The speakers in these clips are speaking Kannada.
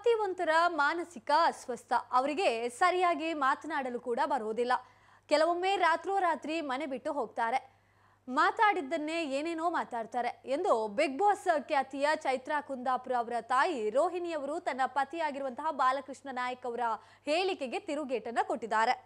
ಪತಿ ಒಂಥರ ಮಾನಸಿಕ ಅಸ್ವಸ್ಥ. ಅವರಿಗೆ ಸರಿಯಾಗಿ ಮಾತನಾಡಲು ಕೂಡ ಬರೋದಿಲ್ಲ. ಕೆಲವೊಮ್ಮೆ ರಾತ್ರೋರಾತ್ರಿ ಮನೆ ಬಿಟ್ಟು ಹೋಗ್ತಾರೆ. ಮಾತಾಡಿದ್ದನ್ನೇ ಏನೇನೋ ಮಾತಾಡ್ತಾರೆ ಎಂದು ಬಿಗ್ ಬಾಸ್ ಖ್ಯಾತಿಯ ಚೈತ್ರಾ ಕುಂದಾಪುರ ಅವರ ತಾಯಿ ರೋಹಿಣಿ ಅವರು ತನ್ನ ಪತಿಯಾಗಿರುವಂತಹ ಬಾಲಕೃಷ್ಣ ನಾಯಕ್ ಅವರ ಹೇಳಿಕೆಗೆ ತಿರುಗೇಟನ್ನ ಕೊಟ್ಟಿದ್ದಾರೆ.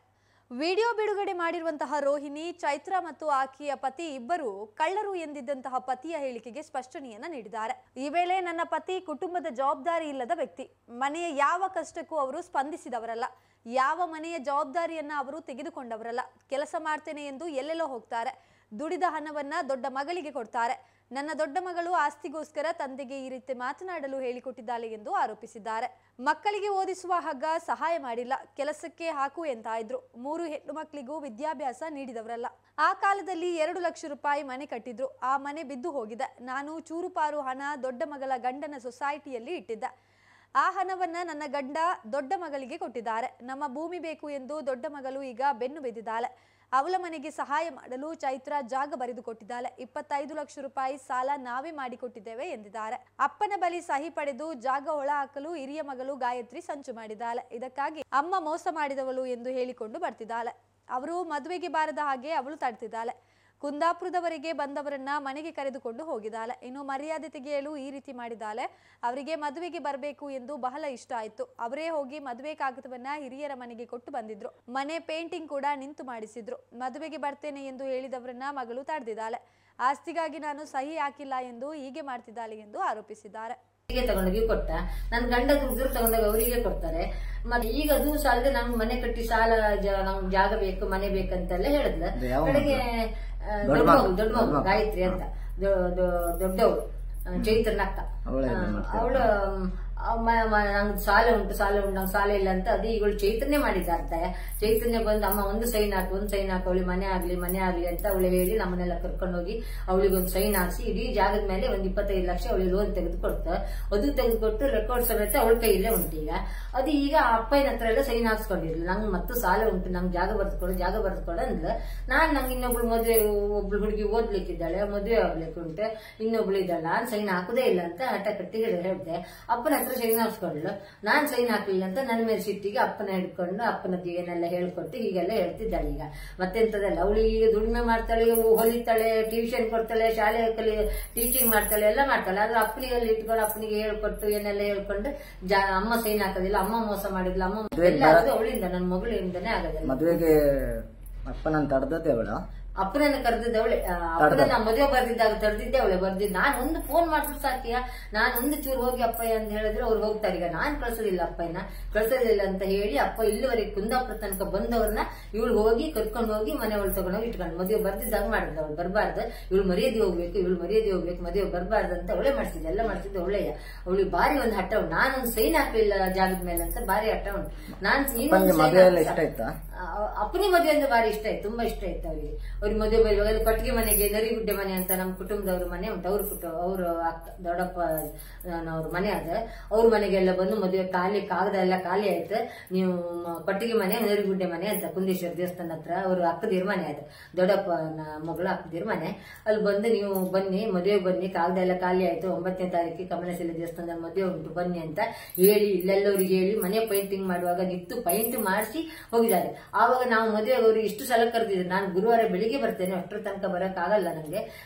ವಿಡಿಯೋ ಬಿಡುಗಡೆ ಮಾಡಿರುವಂತಹ ರೋಹಿಣಿ, ಚೈತ್ರಾ ಮತ್ತು ಆಕೆಯ ಪತಿ ಇಬ್ಬರು ಕಳ್ಳರು ಎಂದಿದ್ದಂತಹ ಪತಿಯ ಹೇಳಿಕೆಗೆ ಸ್ಪಷ್ಟನೆಯನ್ನ ನೀಡಿದ್ದಾರೆ. ಈ ವೇಳೆ ನನ್ನ ಪತಿ ಕುಟುಂಬದ ಜವಾಬ್ದಾರಿ ಇಲ್ಲದ ವ್ಯಕ್ತಿ, ಮನೆಯ ಯಾವ ಕಷ್ಟಕ್ಕೂ ಅವರು ಸ್ಪಂದಿಸಿದವರಲ್ಲ, ಯಾವ ಮನೆಯ ಜವಾಬ್ದಾರಿಯನ್ನ ಅವರು ತೆಗೆದುಕೊಂಡವರಲ್ಲ. ಕೆಲಸ ಮಾಡ್ತೇನೆ ಎಂದು ಎಲ್ಲೆಲ್ಲೋ ಹೋಗ್ತಾರೆ, ದುಡಿದ ಹಣವನ್ನ ದೊಡ್ಡ ಮಗಳಿಗೆ ಕೊಡ್ತಾರೆ. ನನ್ನ ದೊಡ್ಡ ಮಗಳು ಆಸ್ತಿಗೋಸ್ಕರ ತಂದೆಗೆ ಈ ರೀತಿ ಮಾತನಾಡಲು ಹೇಳಿಕೊಟ್ಟಿದ್ದಾಳೆ ಎಂದು ಆರೋಪಿಸಿದ್ದಾರೆ. ಮಕ್ಕಳಿಗೆ ಓದಿಸುವ ಹಗ್ಗ ಸಹಾಯ ಮಾಡಿಲ್ಲ, ಕೆಲಸಕ್ಕೆ ಹಾಕು ಎಂತ ಇದ್ರು. 3 ಹೆಣ್ಣು ಮಕ್ಕಳಿಗೂ ವಿದ್ಯಾಭ್ಯಾಸ ನೀಡಿದವರಲ್ಲ. ಆ ಕಾಲದಲ್ಲಿ 2 ಲಕ್ಷ ರೂಪಾಯಿ ಮನೆ ಕಟ್ಟಿದ್ರು, ಆ ಮನೆ ಬಿದ್ದು ಹೋಗಿದೆ. ನಾನು ಚೂರುಪಾರು ಹಣ ದೊಡ್ಡ ಮಗಳ ಗಂಡನ ಸೊಸೈಟಿಯಲ್ಲಿ ಇಟ್ಟಿದ್ದೆ. ಆ ಹಣವನ್ನ ನನ್ನ ಗಂಡ ದೊಡ್ಡ ಮಗಳಿಗೆ ಕೊಟ್ಟಿದ್ದಾರೆ. ನಮ್ಮ ಭೂಮಿ ಬೇಕು ಎಂದು ದೊಡ್ಡ ಮಗಳು ಈಗ ಬೆನ್ನು ಬಿದ್ದಿದ್ದಾಳೆ. ಅವಳ ಮನೆಗೆ ಸಹಾಯ ಮಾಡಲು ಚೈತ್ರಾ ಜಾಗ ಬರೆದುಕೊಟ್ಟಿದ್ದಾಳೆ. 25 ಲಕ್ಷ ರೂಪಾಯಿ ಸಾಲ ನಾವೇ ಮಾಡಿಕೊಟ್ಟಿದ್ದೇವೆ ಎಂದಿದ್ದಾರೆ. ಅಪ್ಪನ ಬಳಿ ಸಹಿ ಪಡೆದು ಜಾಗ ಹೊಳ ಹಾಕಲು ಹಿರಿಯ ಮಗಳು ಗಾಯತ್ರಿ ಸಂಚು ಮಾಡಿದ್ದಾಳೆ. ಇದಕ್ಕಾಗಿ ಅಮ್ಮ ಮೋಸ ಮಾಡಿದವಳು ಎಂದು ಹೇಳಿಕೊಂಡು ಬರ್ತಿದ್ದಾಳೆ. ಅವರು ಮದುವೆಗೆ ಬಾರದ ಹಾಗೆ ಅವಳು ತಡ್ತಿದ್ದಾಳೆ. ಕುಂದಾಪುರದವರೆಗೆ ಬಂದವರನ್ನ ಮನೆಗೆ ಕರೆದುಕೊಂಡು ಹೋಗಿದ್ದಾಳೆ. ಇನ್ನು ಮರ್ಯಾದೆ ತೆಗೆಯಲು ಈ ರೀತಿ ಮಾಡಿದ್ದಾಳೆ. ಅವರಿಗೆ ಮದುವೆಗೆ ಬರಬೇಕು ಎಂದು ಬಹಳ ಇಷ್ಟ ಆಯ್ತು. ಅವರೇ ಹೋಗಿ ಮದುವೆ ಕಾಗದವನ್ನ ಹಿರಿಯರ ಮನೆಗೆ ಕೊಟ್ಟು ಬಂದಿದ್ರು. ಮನೆ ಪೇಂಟಿಂಗ್ ಕೂಡ ನಿಂತು ಮಾಡಿಸಿದ್ರು. ಮದುವೆಗೆ ಬರ್ತೇನೆ ಎಂದು ಹೇಳಿದವರನ್ನ ಮಗಳು ತಡೆದಿದ್ದಾಳೆ. ಆಸ್ತಿಗಾಗಿ ನಾನು ಸಹಿ ಹಾಕಿಲ್ಲ ಎಂದು ಹೀಗೆ ಮಾಡ್ತಿದ್ದಾಳೆ ಎಂದು ಆರೋಪಿಸಿದ್ದಾರೆ. ತಗೊಂಡೋಗಿ ಕೊಟ್ಟ, ನನ್ ಗಂಡ ದುಡ್ಡು ತಗೊಂಡೋಗಿ ಅವರಿಗೆ ಕೊಡ್ತಾರೆ. ಮತ್ತೆ ಈಗ ಅದು ಸಾಲದೆ ನಮ್ಗೆ ಮನೆ ಕಟ್ಟಿ ಸಾಲ ನಮ್ಗೆ ಜಾಗ ಬೇಕು ಮನೆ ಬೇಕಂತೆಲ್ಲ ಹೇಳಿದ್ಲ. ಕಡೆಗೆ ದೊಡ್ಡ ಮಗು ಗಾಯತ್ರಿ ಅಂತ ದೊಡ್ಡವಳು ಚೈತ್ರನಕ್ಕ ಅವಳು ನಂಗೆ ಸಾಲ ಉಂಟು ನಂಗೆ ಸಾಲ ಇಲ್ಲ ಅಂತ ಅದು ಈಗಳು ಚೈತನ್ಯ ಮಾಡಿದ್ದಾರೆ. ಚೈತನ್ಯ ಬಂದು ಅಮ್ಮ ಒಂದು ಸೈನ್ ಹಾಕು ಅವಳಿಗೆ ಮನೆ ಆಗ್ಲಿ ಅಂತ ಅವಳು ಹೇಳಿ ನಮ್ಮನ್ನೆಲ್ಲ ಕರ್ಕೊಂಡು ಹೋಗಿ ಅವಳಿಗೆ ಒಂದು ಸೈನ್ ಹಾಕ್ಸಿ ಇಡೀ ಜಾಗದ ಮೇಲೆ ಒಂದು 25 ಲಕ್ಷ ಅವಳಿಗೆ ಲೋನ್ ತೆಗೆದುಕೊಡ್ತ. ಅದು ತೆಗೆದುಕೊಟ್ಟು ರೆಕಾರ್ಡ್ ಸಮೇತ ಅವಳ ಕೈಯಲ್ಲೇ ಉಂಟು. ಈಗ ಅದು ಈಗ ಅಪ್ಪನ ಹತ್ರ ಎಲ್ಲ ಸೈನ್ ಹಾಕ್ಸ್ಕೊಂಡಿರ್ಲಿಲ್ಲ. ನಂಗೆ ಮತ್ತು ಸಾಲ ಉಂಟು, ನಂಗೆ ಜಾಗ ಬರೆದುಕೊಡು ಅಂದ್ಲ. ನಂಗೆ ಇನ್ನೊಬ್ಳು ಒಬ್ಳು ಹುಡುಗಿ ಓದ್ಲಿಕ್ಕಿದ್ದಾಳೆ, ಮದುವೆ ಆಗ್ಲಿಕ್ಕೆ ಉಂಟು, ಇನ್ನೊಬ್ಳು ಇದ್ದಾಳೆ, ನಾನ್ ಸೈನ್ ಹಾಕುದೇ ಇಲ್ಲ ಅಂತ ಹಠ ಕಟ್ಟಿ ಹೇಳ್ದೆ. ಅಪ್ಪನ ಹತ್ರ ಸೈನ್ ಹಾಕ್ಸ್ಕೊಳ್ಳು, ನಾನ್ ಸೈನ್ ಹಾಕ್ಲಿಲ್ಲ ಅಂತ ನನ್ನ ಮೇಲೆ ಸಿಟ್ಟಿಗೆ ಅಪ್ಪನ ಹಿಡ್ಕೊಂಡು ಅಪ್ಪನದ್ದು ಏನೆಲ್ಲ ಹೇಳ್ಕೊಟ್ಟು ಹೀಗೆಲ್ಲ ಹೇಳ್ತಿದ್ದಾಳೆ. ಈಗ ಮತ್ತೆಂತದಲ್ಲ, ಅವಳಿಗೆ ಈಗ ದುಡಿಮೆ ಮಾಡ್ತಾಳೆ, ಹೊಲಿತಾಳೆ, ಟ್ಯೂಷನ್ ಕೊಡ್ತಾಳೆ, ಶಾಲೆ ಟೀಚಿಂಗ್ ಮಾಡ್ತಾಳೆ, ಎಲ್ಲ ಮಾಡ್ತಾಳೆ. ಆದ್ರೆ ಅಪ್ಪನಿಗೆ ಇಟ್ಕೊಂಡು ಅಪ್ಪನಿಗೆ ಹೇಳ್ಕೊಟ್ಟು ಏನೆಲ್ಲ ಹೇಳ್ಕೊಂಡು ಅಮ್ಮ ಸೈನ್ ಹಾಕೋದಿಲ್ಲ, ಅಮ್ಮ ಮೋಸ ಮಾಡಿದ್ಲ, ಅಮ್ಮ ಎಲ್ಲ ಅವಳಿಂದ ನನ್ನ ಮಗಳಿಂದನೇ ಆಗೋದಿಲ್ಲ. ಮದುವೆಗೆ ಅಪ್ಪನ ತಡೆದದ್ದೇ ಅವಳ, ಅಪ್ಪನನ್ನ ಕರೆದಿದ್ದವಳೆ, ಅಪ್ಪನ ಮದುವೆ ಬರ್ದಿದ್ದಾಗ ತಡೆದಿದ್ದೆ ಅವಳೆ. ಬರ್ದಿದ್ದು ನಾನು ಒಂದು ಫೋನ್ ಮಾಡಿದ್ರು ಸಾಕಿಯ, ನಾನು ಒಂದು ಚೂರು ಹೋಗಿ ಅಪ್ಪಯ್ಯ ಅಂತ ಹೇಳಿದ್ರೆ ಅವ್ರು ಹೋಗ್ತಾರೆ. ಈಗ ನಾನ್ ಕಳ್ಸೋದಿಲ್ಲ, ಅಪ್ಪಯ್ಯನ ಕಳ್ಸೋದಿಲ್ಲ ಅಂತ ಹೇಳಿ ಅಪ್ಪ ಇಲ್ಲಿವರೆಗೆ ಕುಂದಾಪುರ ತನಕ ಬಂದವ್ರನ್ನ ಇವಳು ಹೋಗಿ ಕರ್ಕೊಂಡು ಹೋಗಿ ಮನೆ ಒಳಗೆ ತಗೊಂಡೋಗಿ ಇಟ್ಕೊಂಡು ಮದುವೆ ಬರ್ದಿದ್ದಾಗ ಮಾಡಿದ್ಲು. ಅವಳು ಬರಬಾರ್ದು, ಇವಳು ಮರ್ಯಾದೆ ಹೋಗ್ಬೇಕು, ಮದುವೆ ಬರಬಾರ್ದು ಅಂತ ಅವಳೇ ಮಾಡಿಸಿದ್ದೆ, ಎಲ್ಲ ಮಾಡಿಸಿದ್ದು ಒಳ್ಳೆಯ. ಅವಳಿಗೆ ಬಾರಿ ಒಂದು ಹಠ ಉಂಟು, ನಾನೊಂದು ಸೈನ್ ಹಾಕಲಿಲ್ಲ ಜಾಗದ ಮೇಲೆ ಅಂತ ಬಾರಿ ಹಠ ಉಂಟು. ಅಪ್ಪನಿಗೆ ಮದುವೆ ಅಂದ್ರೆ ಬಾರಿ ಇಷ್ಟ ಆಯ್ತು, ತುಂಬಾ ಇಷ್ಟ ಆಯ್ತು ಅವರಿಗೆ. ಅವ್ರಿಗೆ ಮದುವೆ ಬರುವಾಗ ಕಟ್ಟಿಗೆ ಮನೆಗೆ ನರಿಗುಡ್ಡೆ ಮನೆ ಅಂತ ನಮ್ಮ ಕುಟುಂಬದವ್ರ ಮನೆ ಉಂಟು, ಅವರು ದೊಡ್ಡಪ್ಪ ಅವ್ರ ಮನೆ ಅದ. ಅವ್ರ ಮನೆಗೆಲ್ಲ ಬಂದು ಮದುವೆ ಕಾಗದ ಎಲ್ಲ ಖಾಲಿ ಆಯ್ತು. ನೀವು ಕಟ್ಟಿಗೆ ಮನೆ ನರಿಗುಡ್ಡೆ ಮನೆ ಅಂತ ಕುಂದೇಶ್ವರ ದೇವಸ್ಥಾನ ಹತ್ರ ಅವ್ರ ಅಕ್ಕದಿರ್ ಮನೆ ಅದು, ದೊಡ್ಡಪ್ಪನ ಮಗಳ ಅಕ್ಕದಿರ್ ಮನೆ. ಅಲ್ಲಿ ಬಂದು ನೀವು ಬನ್ನಿ, ಮದುವೆ ಬನ್ನಿ, ಕಾಗದ ಎಲ್ಲ ಖಾಲಿ ಆಯ್ತು, 9ನೇ ತಾರೀಕಿಗೆ ಕಮಲಶಿಲೆ ದೇವಸ್ಥಾನದಲ್ಲಿ ಮದುವೆ ಉಂಟು ಬನ್ನಿ ಅಂತ ಹೇಳಿ ಇಲ್ಲೆಲ್ಲವರಿಗೆ ಹೇಳಿ ಮನೆ ಪೇಂಟಿಂಗ್ ಮಾಡುವಾಗ ನಿಂತು ಪೈಂಟ್ ಮಾಡಿಸಿ ಹೋಗಿದ್ದಾರೆ. ಆವಾಗ ನಾವು ಮದುವೆಗೆ ಅವ್ರಿಗೆ ಇಷ್ಟು ಸಲ ಕರೆದಿದ್ರು. ನಾನು ಗುರುವಾರ ಬೆಳಿಗ್ಗೆ ಬರ್ತೇನೆ, ಅಷ್ಟರ ತನಕ ಬರಕ್ ಆಗಲ್ಲ ನಂಗೆ,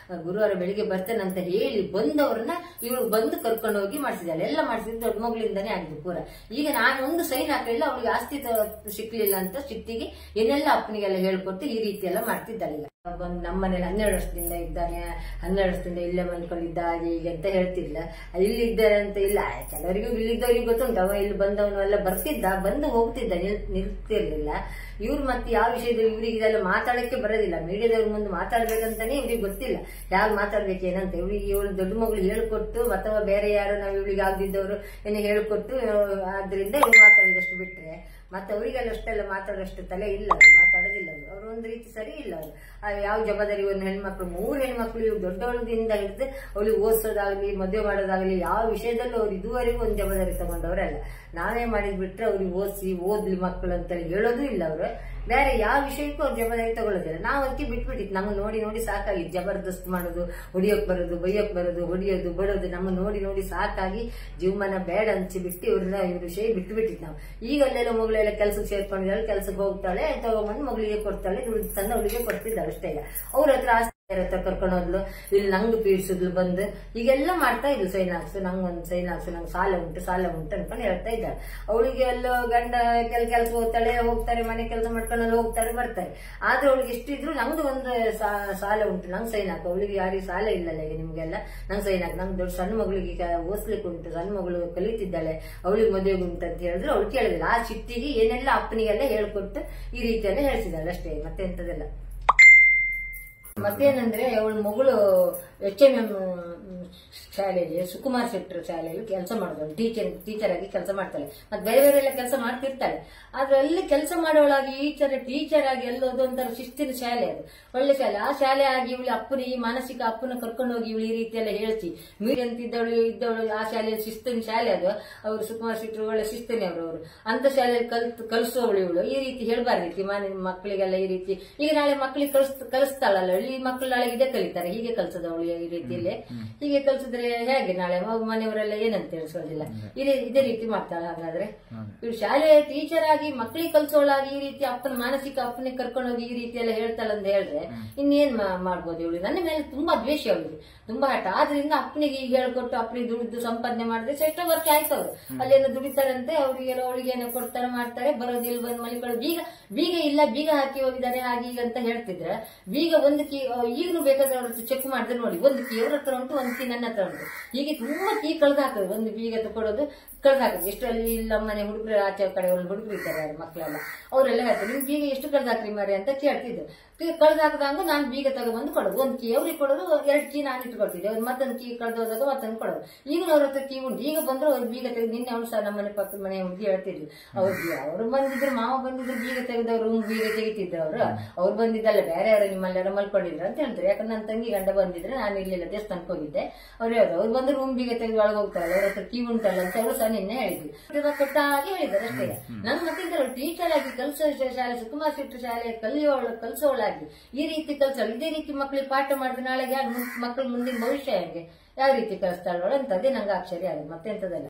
ಗುರುವಾರ ಬೆಳಿಗ್ಗೆ ಬರ್ತೇನೆ ಅಂತ ಹೇಳಿ ಬಂದವ್ರನ್ನ ಇವಳು ಬಂದು ಕರ್ಕೊಂಡು ಹೋಗಿ ಮಾಡಿಸಿದ್ದಾಳೆ. ಎಲ್ಲ ಮಾಡಿಸಿದ್ದು ದೊಡ್ಡ ಮಗಳಿಂದಾನೇ ಆಗಿದೆ ಪೂರ. ಈಗ ನಾನು ಒಂದು ಸೈನ್ ಹಾಕಲಿಲ್ಲ, ಅವಳಿಗೆ ಆಸ್ತಿ ಸಿಕ್ಲಿಲ್ಲ ಅಂತ ಸಿಟ್ಟಿಗೆ ಏನೆಲ್ಲ ಅಪ್ಪನಿಗೆಲ್ಲ ಹೇಳ್ಕೊಟ್ಟು ಈ ರೀತಿ ಎಲ್ಲ ಮಾಡ್ತಿದ್ದಾಳೆ. ಈಗ ಬಂದು ನಮ್ಮನೇಲಿ 12 ವರ್ಷದಿಂದ ಇದ್ದಾನೆ, 12 ವರ್ಷದಿಂದ ಇಲ್ಲೇ ಮನ್ಕೊಂಡಿದ್ದ ಹಾಗೆ ಈಗ ಅಂತ ಹೇಳ್ತಿಲ್ಲ. ಇಲ್ಲಿ ಇದ್ದಾರೆ ಅಂತ ಇಲ್ಲ, ಕೆಲವರಿಗೂ ಇಲ್ಲಿದ್ದವ್ರಿಗೆ ಗೊತ್ತುಂಟು. ಅವ ಇಲ್ಲಿ ಬಂದವನು ಎಲ್ಲ ಬರ್ತಿದ್ದ, ಬಂದು ಹೋಗ್ತಿದ್ದ, ನಿಲ್ತಿರ್ಲಿಲ್ಲ. ಇವ್ರು ಮತ್ತೆ ಯಾವ ವಿಷಯದಲ್ಲಿ ಇವ್ರಿಗೆ ಇದೆಲ್ಲ ಮಾತಾಡಕ್ಕೆ ಬರೋದಿಲ್ಲ. ಮೀಡಿಯಾದವ್ರ ಮುಂದೆ ಮಾತಾಡ್ಬೇಕಂತಾನೆ ಇವ್ರಿಗೆ ಗೊತ್ತಿಲ್ಲ ಯಾರು ಮಾತಾಡ್ಬೇಕು ಏನಂತ. ಇವಳು ದೊಡ್ಡ ಮಗಳು ಹೇಳ್ಕೊಟ್ಟು ಅಥವಾ ಬೇರೆ ಯಾರು ನಾವು ಇವಳಿಗೆ ಆಗದಿದ್ದವರು ಏನೋ ಹೇಳ್ಕೊಟ್ಟು ಆದ್ರಿಂದ ಇವ್ರು ಮಾತಾಡಿದಷ್ಟು ಬಿಟ್ರೆ ಮತ್ತೆ ಅವರಿಗೆಲ್ಲ ಅಷ್ಟೆಲ್ಲ ಮಾತಾಡೋಷ್ಟು ತಲೆ ಇಲ್ಲ, ಮಾತಾಡೋದಿಲ್ಲ ಅವರು. ಒಂದ್ ರೀತಿ ಸರಿ ಇಲ್ಲ ಅವರು. ಯಾವ ಜವಾಬ್ದಾರಿ ಒಂದು ಹೆಣ್ಮಕ್ಳು 3 ಹೆಣ್ಮಕ್ಳು ಇವ್ರು ದೊಡ್ಡವಳದಿಂದ ಹಿಡಿದು ಅವಳಿಗೆ ಓದಿಸೋದಾಗ್ಲಿ ಮದುವೆ ಮಾಡೋದಾಗ್ಲಿ ಯಾವ ವಿಷಯದಲ್ಲೂ ಅವ್ರು ಇದುವರೆಗೂ ಒಂದು ಜವಾಬ್ದಾರಿ ತಗೊಂಡವ್ರಲ್ಲ. ನಾವೇ ಮಾಡಿದ್ ಬಿಟ್ರೆ ಅವ್ರಿಗೆ ಓದ್ಲಿ ಮಕ್ಕಳು ಅಂತ ಹೇಳೋದು ಇಲ್ಲ ಅವರು. ಬೇರೆ ಯಾವ ವಿಷಯಕ್ಕೂ ಅವ್ರು ಜವಾಬ್ದಾರಿ ತಗೊಳ್ಳೋದಿಲ್ಲ. ನಾವು ಅದಕ್ಕೆ ಬಿಟ್ಬಿಟ್ಟಿತ್ತು. ನಮ್ಗೆ ನೋಡಿ ನೋಡಿ ಸಾಕಾಗಿತ್ತು. ಜಬರ್ದಸ್ತ್ ಮಾಡೋದು, ಹೊಡಿಯೋಕ್ ಬರೋದು, ಬೈಯೋಕ್ ಬರೋದು, ಹೊಡಿಯೋದು ಬಡೋದು ನಮ್ಮ ನೋಡಿ ನೋಡಿ ಸಾಕಾಗಿ ಜೀವಮಾನ ಬೇಡ ಅನ್ಸಿಬಿಟ್ಟು ಇವ್ರ ವಿಷಯ ಬಿಟ್ಬಿಟ್ಟಿತ್ತು ನಾವು. ಈಗ ಅಲ್ಲೆಲ್ಲ ಮಗಳೆಲ್ಲ ಕೆಲ್ಸಕ್ಕೆ ಸೇರ್ಕೊಂಡಿದ್ದಾಳೆ, ಕೆಲ್ಸಕ್ಕೆ ಹೋಗ್ತಾಳೆ, ತಗೊಂಡ್ಬಂದು ಮಗಳಿಗೆ ಕೊಡ್ತಾಳೆ, ದುಡ್ಡು ತಂದು ಅವಳಿಗೆ ಕೊಡ್ತಿದ್ದಾಳೆ ಅಷ್ಟೇ. ಇಲ್ಲ ಅವ್ರ ಹತ್ರ ಆಸ್ತಿ ಹತ್ರ ಕರ್ಕೊಂಡೋದ್ಲು, ಇಲ್ಲಿ ನಂಗೆ ಪೀಡ್ಸಿದ್ಲು ಬಂದು ಈಗೆಲ್ಲ ಮಾಡ್ತಾ ಇದ್ಲು. ಸೈನ್ ಹಾಕ್ಸು, ನಂಗೊಂದು ಸೈನ್ ಹಾಕ್ಸು, ನಂಗೆ ಸಾಲ ಉಂಟು ಅನ್ಕೊಂಡು ಹೇಳ್ತಾ ಇದ್ದಾಳೆ. ಅವಳಿಗೆ ಎಲ್ಲೋ ಗಂಡ ಕೆಲ್ಸ ಹೋಗ್ತಾರೆ, ಮನೆ ಕೆಲಸ ಮಾಡ್ಕೊಂಡು ಹೋಗ್ತಾರೆ ಬರ್ತಾರೆ. ಆದ್ರೆ ಅವಳಿಗೆ ಎಷ್ಟಿದ್ರು ನಂದು ಒಂದು ಸಾಲ ಉಂಟು, ನಂಗೆ ಸೈನ್ ಹಾಕು. ಅವಳಿಗೆ ಯಾರಿಗೆ ಸಾಲ ಇಲ್ಲಲ್ಲ ಈಗ ನಿಮ್ಗೆಲ್ಲ, ನಂಗೆ ಸೈನ್ ಹಾಕು. ನಂಗೆ ದೊಡ್ಡ ಸಣ್ಣ ಮಗಳಿಗೆ ಓದಿಸ್ಲಿಕ್ಕೆ ಉಂಟು, ಸಣ್ಣ ಮಗಳು ಕಲಿತಿದ್ದಾಳೆ, ಅವಳಿಗೆ ಮದುವೆಗೆ ಉಂಟು ಅಂತ ಹೇಳಿದ್ರು ಅವಳು ಕೇಳಿದಿಲ್ಲ. ಆ ಚಿಟ್ಟಿಗೆ ಏನೆಲ್ಲ ಅಪ್ಪನಿಗೆಲ್ಲ ಹೇಳ್ಕೊಟ್ಟು ಈ ರೀತಿಯೆಲ್ಲ ಹೇಳ್ತಿದ್ದಾಳೆ ಅಷ್ಟೇ, ಮತ್ತೆ ಎಂತದೆಲ್ಲ. ಮತ್ತೇನಂದ್ರೆ ಅವಳ ಮಗಳು HMM ಶಾಲೆಯಲ್ಲಿ ಸುಕುಮಾರ್ ಶೆಟ್ಟರ್ ಶಾಲೆಯಲ್ಲಿ ಕೆಲಸ ಮಾಡಿದಳು. ಟೀಚರ್ ಆಗಿ ಕೆಲಸ ಮಾಡ್ತಾಳೆ. ಮತ್ತೆ ಬೇರೆ ಬೇರೆ ಎಲ್ಲ ಕೆಲಸ ಮಾಡ್ತಿರ್ತಾಳೆ. ಆದ್ರೆ ಅಲ್ಲಿ ಕೆಲಸ ಮಾಡೋಳಾಗಿ ಟೀಚರ್ ಆಗಿ ಎಲ್ಲೋದು ಒಂಥರ ಶಿಸ್ತಿನ ಶಾಲೆ, ಅದು ಒಳ್ಳೆ ಶಾಲೆ. ಆ ಶಾಲೆ ಆಗಿ ಇವಳು ಈ ಮಾನಸಿಕ ಅಪ್ಪನ ಕರ್ಕೊಂಡು ಹೋಗಿ ಇವಳು ಈ ರೀತಿ ಎಲ್ಲ ಹೇಳ್ತಿ ಮೀಡಿ ಇದ್ದವಳು ಆ ಶಾಲೆಯಲ್ಲಿ ಶಿಸ್ತಿನ ಶಾಲೆ ಅದು. ಅವರು ಸುಕುಮಾರ್ ಶೆಟ್ಟರ್ ಒಳ್ಳೆ ಶಿಸ್ತಿನ ಅವರು ಅಂತ ಶಾಲೆಯಲ್ಲಿ ಕಲಿಸೋವಳು ಇವಳು. ಈ ರೀತಿ ಹೇಳ್ಬಾರ್ದಿತ್ತು ಮಕ್ಕಳಿಗೆಲ್ಲ ಈ ರೀತಿ. ಈಗ ನಾಳೆ ಮಕ್ಕಳಿಗೆ ಕಲಿಸ್ತಾಳಲ್ಲ, ಈ ಮಕ್ಕಳು ನಾಳೆ ಇದೇ ಕಲಿತಾರೆ, ಹೀಗೆ ಕಲ್ಸದವಳು ಈ ರೀತಿಯಲ್ಲಿ. ಹೀಗೆ ಕಲ್ಸಿದ್ರೆ ಹೇಗೆ ನಾಳೆ ಮನೆಯವರೆಲ್ಲ ಏನಂತ ತಿಳಿಸೋದಿಲ್ಲ. ಇದೇ ರೀತಿ ಮಾಡ್ತಾಳೆ. ಹಾಗಾದ್ರೆ ಇವ್ರು ಶಾಲೆ ಟೀಚರ್ ಆಗಿ ಮಕ್ಕಳಿಗೆ ಕಲ್ಸೋಳಾಗಿ ಈ ರೀತಿ ಮಾನಸಿಕ ಅಪ್ಪನಿಗೆ ಕರ್ಕೊಂಡೋಗಿ ಈ ರೀತಿ ಎಲ್ಲ ಹೇಳ್ತಾಳೆ ಅಂತ ಹೇಳಿದ್ರೆ ಇನ್ನೇನ್ ಮಾಡ್ಬೋದು ಇವಳು. ನನ್ನ ಮೇಲೆ ತುಂಬಾ ದ್ವೇಷ ಅವಳಿಗೆ, ತುಂಬಾ ಹಠ. ಆದ್ರಿಂದ ಅಪ್ಪನಿಗೆ ಈಗ ಹೇಳ್ಕೊಟ್ಟು ಅಪ್ಪನಿಗೆ ದುಡಿದು ಸಂಪಾದನೆ ಮಾಡಿದ್ರೆ ಶ್ರೇಷ್ಠ ವರ್ಕ್ ಆಯ್ತವ್ರು. ಅಲ್ಲೇನೋ ದುಡಿತಾರಂತೆ, ಅವಳಿಗೇನೋ ಕೊಡ್ತಾರೆ ಮಾಡ್ತಾರೆ, ಬರೋದು ಇಲ್ಲಿ ಬಂದು ಮಲಿಕೊಳ್ಳೋದು. ಬೀಗ ಇಲ್ಲ, ಬೀಗ ಹಾಕಿ ಹೋಗಿದ್ದಾರೆ ಹಾಗೆ ಈಗ ಅಂತ ಹೇಳ್ತಿದ್ರೆ, ಬೀಗ ಒಂದು ಕೀ ಈಗಲೂ ಬೇಕಾದ್ರೆ ಅವ್ರ ಚೆಕ್ ಮಾಡಿದ್ರೆ ನೋಡಿ, ಒಂದು ಕೀ ಅವ್ರ ಹತ್ರ ಉಂಟು, ಒಂದು ಕೀ ನನ್ನ ಹತ್ರ ಉಂಟು. ಹೀಗೆ ತುಂಬಾ ಕೀ ಕಳೆದು ಹಾಕೋದು, ಒಂದು ಬೀಗ ತಗೊಳ್ಳೋದು ಕಳೆದು ಹಾಕೋದು. ಎಷ್ಟರಲ್ಲಿ ಇಲ್ಲ ಮನೆ ಹುಡುಗರು ಆಚೆ ಕಡೆ ಒಂದು ಹುಡುಗರು ಇದ್ದಾರೆ ಮಕ್ಕಳೆಲ್ಲ, ಅವರೆಲ್ಲ ಹೇಳ್ತಾರೆ ನಿಮ್ ಬೀಗ ಎಷ್ಟು ಕಳೆದು ಹಾಕ್ರಿ ಮಾರಿ ಅಂತ ಕೇಳ್ತಿದ್ರು. ಕಳೆದು ಹಾಕದಂಗ ನಾನು ಬೀಗ ತಗೊಬಂದು ಕೊಡೋದು, ಒಂದು ಕೀ ಅವ್ರಿಗೆ ಕೊಡೋದು, 2 ಕೀ ನಾನು ಇಟ್ಕೊಳ್ತಿದ್ದೆ. ಅವ್ರು ಮತ್ತೊಂದು ಕೀ ಕಳೆದು ಹೋದಾಗ ಮತ್ತೊಂದು ಕೊಡೋದು. ಈಗಲೂ ಅವ್ರ ಹತ್ರ ಕೀ ಉಂಟು. ಈಗ ಬಂದ್ರು ಅವ್ರು ಬೀಗ ತೆಗೆದು, ನಿನ್ನೆ ಅವ್ರು ಸಹ ನಮ್ಮನೆ ಪಕ್ಕದ ಮನೆ ಹುಡುಗಿ ಹೇಳ್ತಿದ್ರು, ಅವ್ರು ಬಂದಿದ್ರು, ಮಾವ ಬಂದಿದ್ರು, ಬೀಗ ತೆಗೆದವ್ರು ರೂಮ್ ಬೀಗ ತೆಗಿತಿದ್ರು. ಅವ್ರು ಬಂದಿದ್ದಲ್ಲ, ಬೇರೆ ಯಾರು ನಿಮ್ಮಲ್ಲೆಲ್ಲ ಮಲ್ಕೊಂಡಿದ್ರು ಅಂತ ಹೇಳ್ತಾರೆ. ಯಾಕಂದ್ರೆ ನನ್ನ ತಂಗಿ ಗಂಡ ಬಂದಿದ್ರೆ ನಾನು ಇರ್ಲಿಲ್ಲ, ದೇವಸ್ಥಾನಕ್ಕೆ ಹೋಗಿದ್ದೆ. ಅವ್ರು ಹೇಳೋದು ಅವ್ರು ಬಂದು ರೂಮ್ ಬೀಗ ತೆಗೆದು ಒಳಗೆ ಹೋಗ್ತಾರೆ, ಅವ್ರ ಹತ್ರ ಕೀ ಉಂಟಲ್ಲ ಅಂತ ಅವರು ಸಹ ನಿನ್ನೆ ಹೇಳಿದ್ರು. ಕೊಟ್ಟಾಗಿ ಹೇಳಿದ್ದಾರೆ ಅಷ್ಟೇ. ನನ್ ಮತ್ತೆ ಟೀಚರ್ ಆಗಿ ಶಾಲೆ ಸುಕುಮಾರ್ ಶೆಟ್ಟರ್ ಶಾಲೆ ಕಲಿಸೋಳಾಗಿ ಈ ರೀತಿ ಕಲ್ಸೋಳು. ಇದೇ ರೀತಿ ಮಕ್ಕಳಿಗೆ ಪಾಠ ಮಾಡಿದ್ರೆ ನಾಳೆಗೆ ಮಕ್ಕಳ ಮುಂದಿನ ಭವಿಷ್ಯ ಹೆಂಗೆ, ಯಾವ ರೀತಿ ಕಲಿಸ್ತಾಳೋಳು ಅಂತದೇ ನಂಗೆ ಆಶ್ಚರ್ಯ ಆಗಿದೆ, ಮತ್ತೆ ಎಂತದಲ್ಲ.